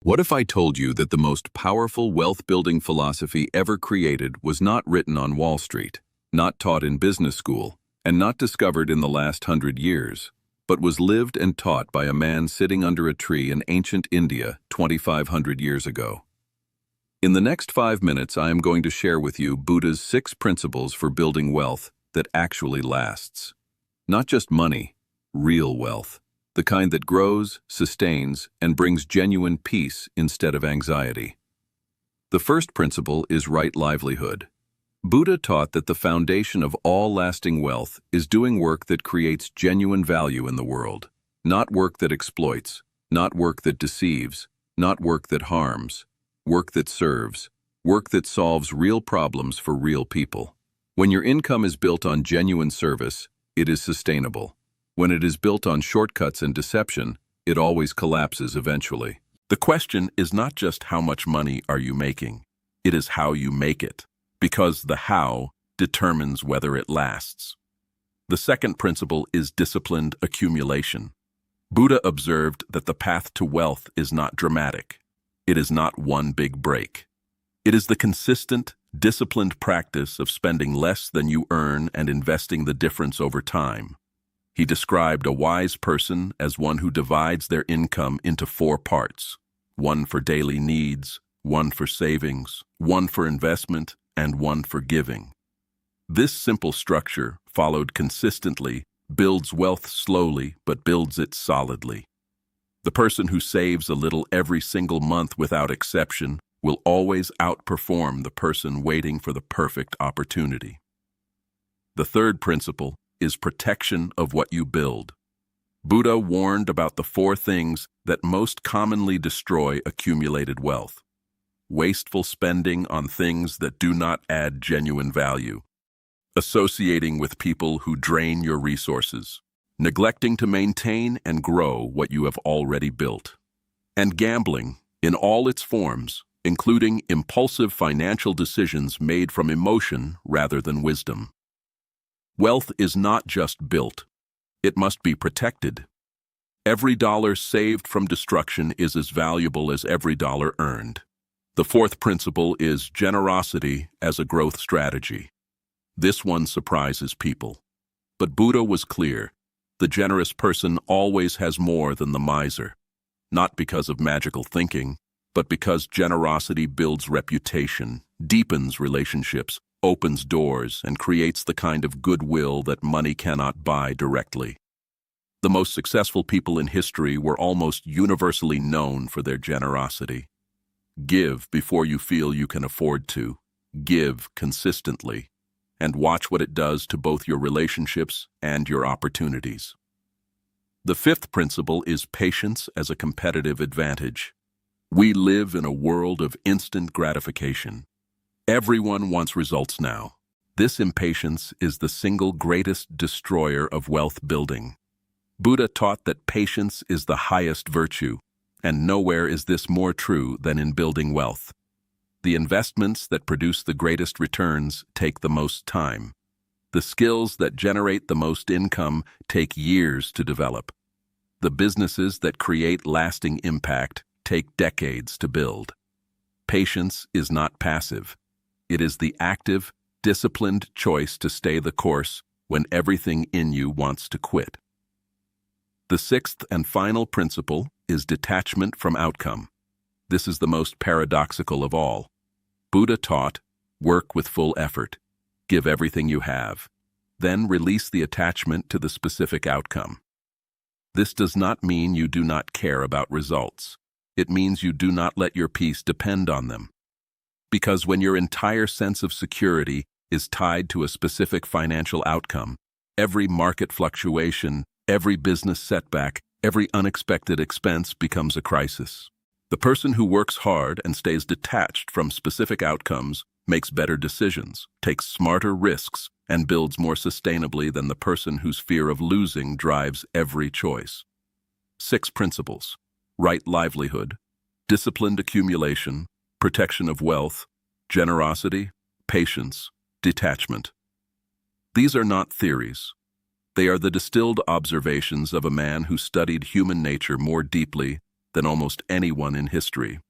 What if I told you that the most powerful wealth-building philosophy ever created was not written on Wall Street, not taught in business school, and not discovered in the last 100 years, but was lived and taught by a man sitting under a tree in ancient India 2,500 years ago? In the next 5 minutes, I am going to share with you Buddha's 6 principles for building wealth that actually lasts. Not just money, real wealth. The kind that grows, sustains, and brings genuine peace instead of anxiety. The first principle is right livelihood. Buddha taught that the foundation of all lasting wealth is doing work that creates genuine value in the world, not work that exploits, not work that deceives, not work that harms, work that serves, work that solves real problems for real people. When your income is built on genuine service, it is sustainable. When it is built on shortcuts and deception, it always collapses eventually. The question is not just how much money are you making, it is how you make it, because the how determines whether it lasts. The second principle is disciplined accumulation. Buddha observed that the path to wealth is not dramatic. It is not one big break. It is the consistent, disciplined practice of spending less than you earn and investing the difference over time. He described a wise person as one who divides their income into 4 parts, one for daily needs, one for savings, one for investment, and one for giving. This simple structure, followed consistently, builds wealth slowly but builds it solidly. The person who saves a little every single month without exception will always outperform the person waiting for the perfect opportunity. The third principle is protection of what you build. Buddha warned about the 4 things that most commonly destroy accumulated wealth. Wasteful spending on things that do not add genuine value, associating with people who drain your resources, neglecting to maintain and grow what you have already built, and gambling in all its forms, including impulsive financial decisions made from emotion rather than wisdom. Wealth is not just built, it must be protected. Every dollar saved from destruction is as valuable as every dollar earned. The fourth principle is generosity as a growth strategy. This one surprises people. But Buddha was clear, the generous person always has more than the miser, not because of magical thinking, but because generosity builds reputation, deepens relationships, opens doors, and creates the kind of goodwill that money cannot buy directly. The most successful people in history were almost universally known for their generosity. Give before you feel you can afford to. Give consistently. And watch what it does to both your relationships and your opportunities. The fifth principle is patience as a competitive advantage. We live in a world of instant gratification. Everyone wants results now. This impatience is the single greatest destroyer of wealth building. Buddha taught that patience is the highest virtue, and nowhere is this more true than in building wealth. The investments that produce the greatest returns take the most time. The skills that generate the most income take years to develop. The businesses that create lasting impact take decades to build. Patience is not passive. It is the active, disciplined choice to stay the course when everything in you wants to quit. The sixth and final principle is detachment from outcome. This is the most paradoxical of all. Buddha taught, work with full effort, give everything you have, then release the attachment to the specific outcome. This does not mean you do not care about results. It means you do not let your peace depend on them. Because when your entire sense of security is tied to a specific financial outcome, every market fluctuation, every business setback, every unexpected expense becomes a crisis. The person who works hard and stays detached from specific outcomes makes better decisions, takes smarter risks, and builds more sustainably than the person whose fear of losing drives every choice. 6 principles: right livelihood, disciplined accumulation, protection of wealth, generosity, patience, detachment. These are not theories. They are the distilled observations of a man who studied human nature more deeply than almost anyone in history.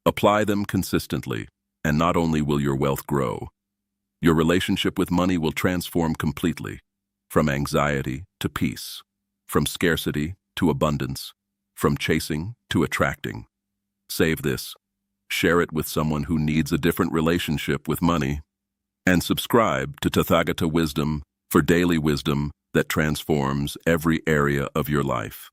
Apply them consistently, and not only will your wealth grow, your relationship with money will transform completely, from anxiety to peace, from scarcity to abundance, from chasing to attracting. Save this. Share it with someone who needs a different relationship with money. And subscribe to Tathagata Wisdom for daily wisdom that transforms every area of your life.